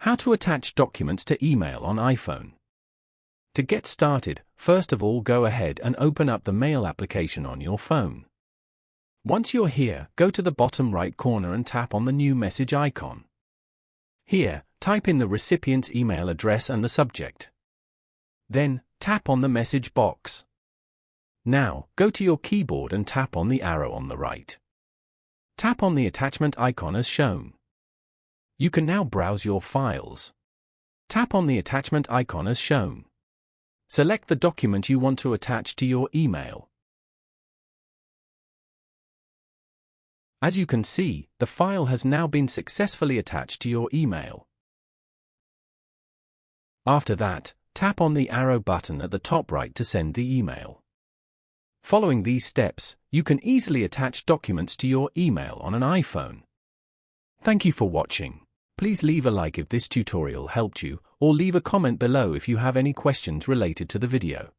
How to attach documents to email on iPhone. To get started, first of all go ahead and open up the Mail application on your phone. Once you're here, go to the bottom right corner and tap on the new message icon. Here, type in the recipient's email address and the subject. Then, tap on the message box. Now, go to your keyboard and tap on the arrow on the right. Tap on the attachment icon as shown. You can now browse your files. Tap on the attachment icon as shown. Select the document you want to attach to your email. As you can see, the file has now been successfully attached to your email. After that, tap on the arrow button at the top right to send the email. Following these steps, you can easily attach documents to your email on an iPhone. Thank you for watching. Please leave a like if this tutorial helped you, or leave a comment below if you have any questions related to the video.